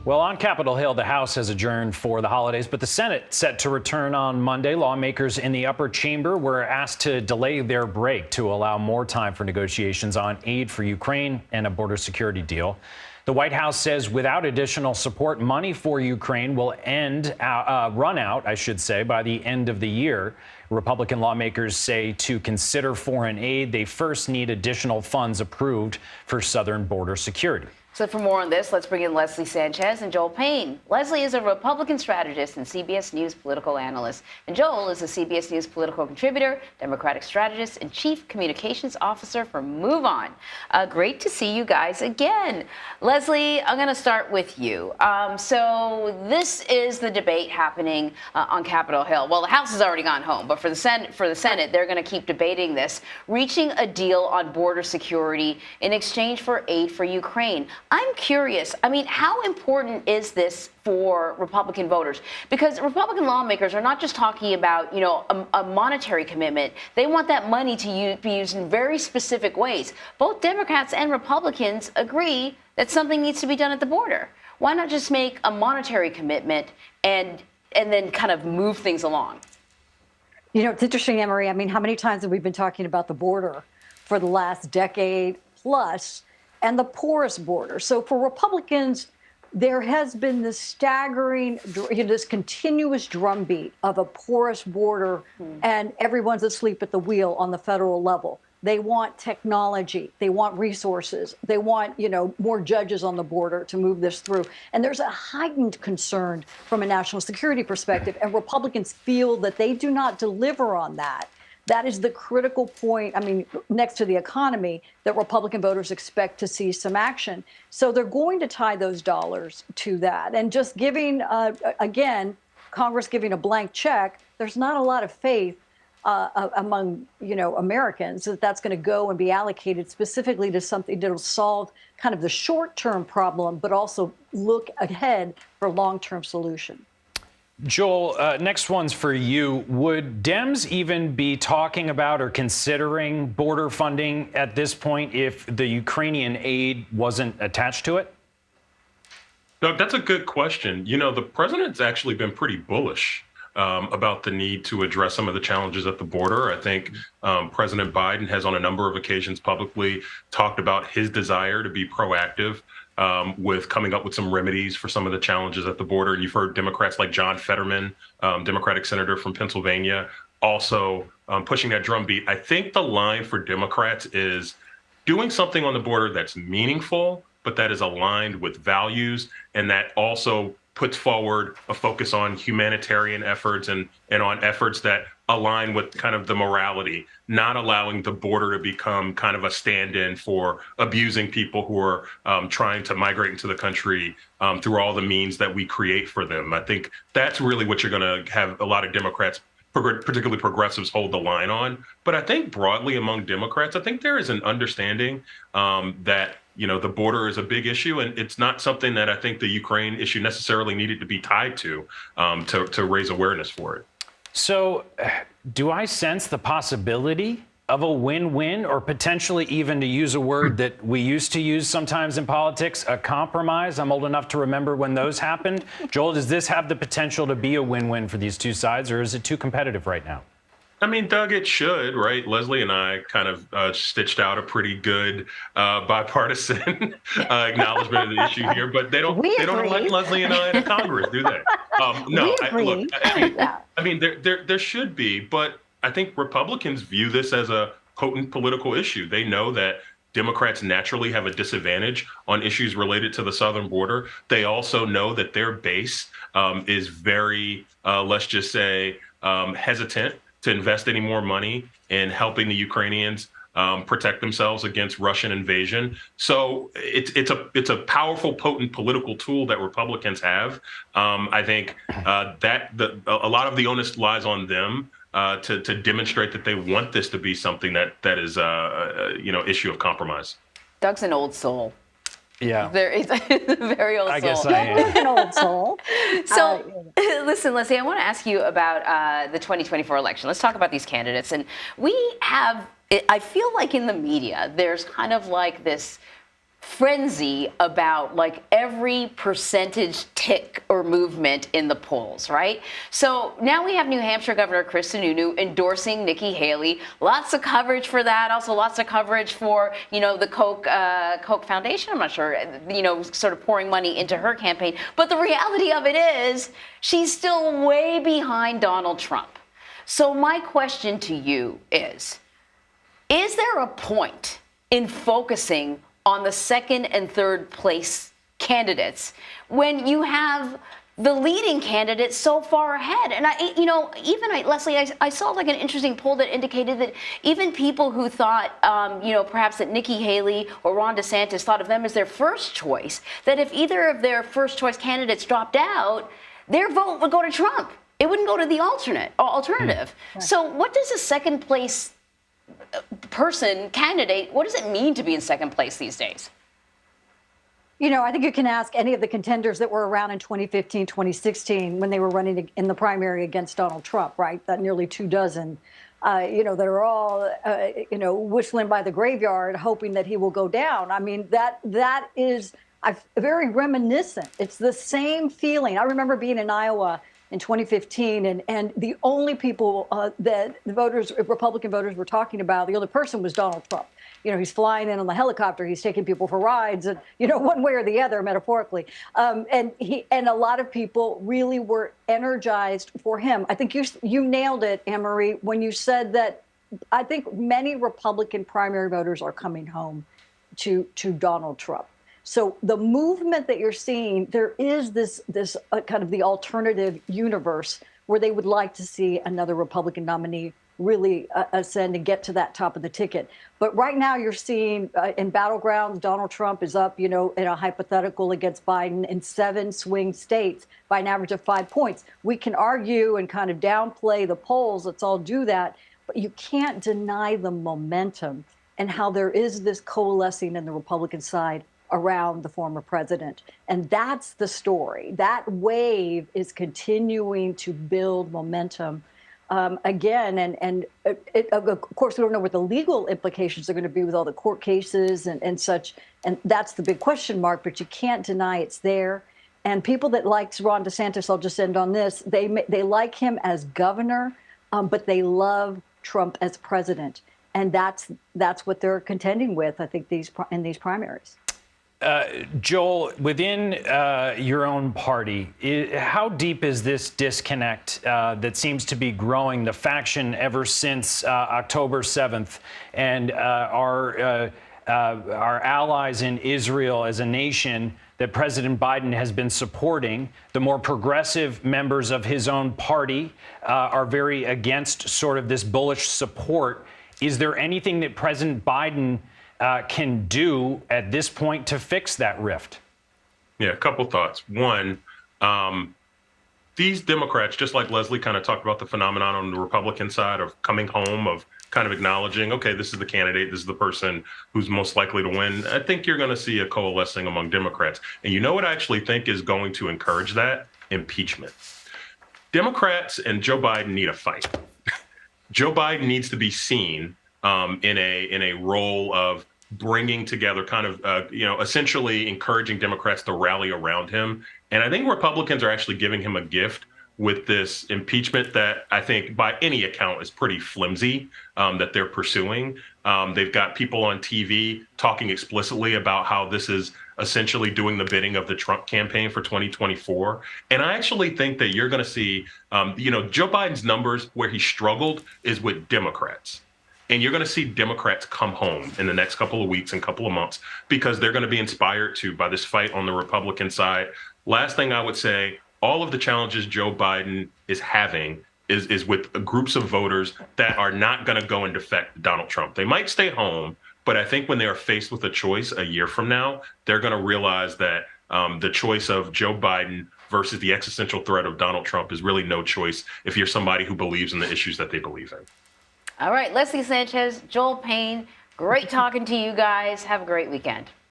Well, on Capitol Hill, the House has adjourned for the holidays, but the Senate set to return on Monday. Lawmakers in the upper chamber were asked to delay their break to allow more time for negotiations on aid for Ukraine and a border security deal. The White House says without additional support, money for Ukraine will run out, by the end of the year. Republican lawmakers say to consider foreign aid, they first need additional funds approved for southern border security. So for more on this, let's bring in Leslie Sanchez and Joel Payne. Leslie is a Republican strategist and CBS News political analyst. And Joel is a CBS News political contributor, Democratic strategist, and chief communications officer for Move On. Great to see you guys again. Leslie, I'm going to start with you. So this is the debate happening on Capitol Hill. Well, the House has already gone home, but for the Senate, they're going to keep debating this, reaching a deal on border security in exchange for aid for Ukraine. I'm curious, how important is this for Republican voters? Because Republican lawmakers are not just talking about, a monetary commitment. They want that money to be used in very specific ways. Both Democrats and Republicans agree that something needs to be done at the border. Why not just make a monetary commitment and then kind of move things along? It's interesting, Emery. How many times have we been talking about the border for the last decade plus? And the porous border. So for Republicans, there has been this staggering, this continuous drumbeat of a porous border, and everyone's asleep at the wheel on the federal level. They want technology. They want resources. They want, more judges on the border to move this through. And there's a heightened concern from a national security perspective, and Republicans feel that they do not deliver on that. That is the critical point, next to the economy, that Republican voters expect to see some action. So they're going to tie those dollars to that. And just giving, again, Congress giving a blank check, there's not a lot of faith among, Americans that that's going to go and be allocated specifically to something that will solve kind of the short-term problem, but also look ahead for long-term solution. Joel, next one's for you. Would Dems even be talking about or considering border funding at this point if the Ukrainian aid wasn't attached to it? Doug, that's a good question. The president's actually been pretty bullish about the need to address some of the challenges at the border. I think President Biden has on a number of occasions publicly talked about his desire to be proactive with coming up with some remedies for some of the challenges at the border. And you've heard Democrats like John Fetterman, Democratic senator from Pennsylvania, also pushing that drumbeat. I think the line for Democrats is doing something on the border that's meaningful, but that is aligned with values, and that also puts forward a focus on humanitarian efforts and on efforts that align with kind of the morality, not allowing the border to become kind of a stand-in for abusing people who are trying to migrate into the country through all the means that we create for them. I think that's really what you're going to have a lot of Democrats, particularly progressives, hold the line on. But I think broadly among Democrats, I think there is an understanding that the border is a big issue, and it's not something that I think the Ukraine issue necessarily needed to be tied to raise awareness for it. So do I sense the possibility of a win-win, or potentially, even to use a word that we used to use sometimes in politics, a compromise? I'm old enough to remember when those happened. Joel, does this have the potential to be a win-win for these two sides, or is it too competitive right now? Doug, it should, right? Leslie and I kind of stitched out a pretty good bipartisan acknowledgement of the issue here, but they don't elect Leslie and I into Congress, do they? There should be, but I think Republicans view this as a potent political issue. They know that Democrats naturally have a disadvantage on issues related to the southern border. They also know that their base is very, let's just say, hesitant to invest any more money in helping the Ukrainians protect themselves against Russian invasion. So it's a powerful, potent political tool that Republicans have. I think that a lot of the onus lies on them to demonstrate that they want this to be something that is issue of compromise. Doug's an old soul. Yeah. He's a very old soul. I guess I am. An old soul. So, listen, Leslie, I want to ask you about the 2024 election. Let's talk about these candidates. And we have, I feel like in the media, there's kind of like this frenzy about like every percentage tick or movement in the polls, right? So now we have New Hampshire Governor Chris Sununu endorsing Nikki Haley. Lots of coverage for that. Also lots of coverage for, the Koch Foundation. I'm not sure, sort of pouring money into her campaign. But the reality of it is she's still way behind Donald Trump. So my question to you is there a point in focusing on the second and third place candidates when you have the leading candidate so far ahead? And Leslie, I saw like an interesting poll that indicated that even people who thought, perhaps that Nikki Haley or Ron DeSantis thought of them as their first choice, that if either of their first choice candidates dropped out, their vote would go to Trump. It wouldn't go to the alternative. Right. So what does a second place candidate, what does it mean to be in second place these days? I think you can ask any of the contenders that were around in 2015, 2016, when they were running in the primary against Donald Trump, right? That nearly 2 dozen, that are all, whistling by the graveyard, hoping that he will go down. I mean, that is very reminiscent. It's the same feeling. I remember being in Iowa in 2015, and the only people that the Republican voters were talking about, the only person was Donald Trump. He's flying in on the helicopter, he's taking people for rides, and one way or the other, metaphorically. And a lot of people really were energized for him. I think you nailed it, Anne-Marie, when you said that. I think many Republican primary voters are coming home to Donald Trump. So the movement that you're seeing, there is this kind of the alternative universe where they would like to see another Republican nominee really ascend and get to that top of the ticket. But right now you're seeing in battlegrounds, Donald Trump is up, in a hypothetical against Biden in 7 swing states by an average of 5 points. We can argue and kind of downplay the polls. Let's all do that. But you can't deny the momentum and how there is this coalescing in the Republican side around the former president. And that's the story. That wave is continuing to build momentum again. And of course, we don't know what the legal implications are going to be with all the court cases and such. And that's the big question mark, but you can't deny it's there. And people that like Ron DeSantis, I'll just end on this, they like him as governor, but they love Trump as president. And that's what they're contending with, I think, in these primaries. Joel, within your own party, how deep is this disconnect that seems to be growing, the faction ever since October 7th, and our allies in Israel as a nation that President Biden has been supporting? The more progressive members of his own party are very against sort of this bullish support. Is there anything that President Biden can do at this point to fix that rift? Yeah, a couple thoughts. One, these Democrats, just like Leslie kind of talked about the phenomenon on the Republican side of coming home, of kind of acknowledging, okay, this is the candidate, this is the person who's most likely to win. I think you're going to see a coalescing among Democrats. And you know what I actually think is going to encourage that? Impeachment. Democrats and Joe Biden need a fight. Joe Biden needs to be seen in a role of bringing together, kind of, essentially encouraging Democrats to rally around him. And I think Republicans are actually giving him a gift with this impeachment that I think by any account is pretty flimsy, that they're pursuing. They've got people on TV talking explicitly about how this is essentially doing the bidding of the Trump campaign for 2024. And I actually think that you're going to see, Joe Biden's numbers where he struggled is with Democrats. And you're going to see Democrats come home in the next couple of weeks and couple of months because they're going to be inspired by this fight on the Republican side. Last thing I would say, all of the challenges Joe Biden is having is with groups of voters that are not going to go and defect Donald Trump. They might stay home, but I think when they are faced with a choice a year from now, they're going to realize that the choice of Joe Biden versus the existential threat of Donald Trump is really no choice if you're somebody who believes in the issues that they believe in. All right, Leslie Sanchez, Joel Payne, great talking to you guys. Have a great weekend.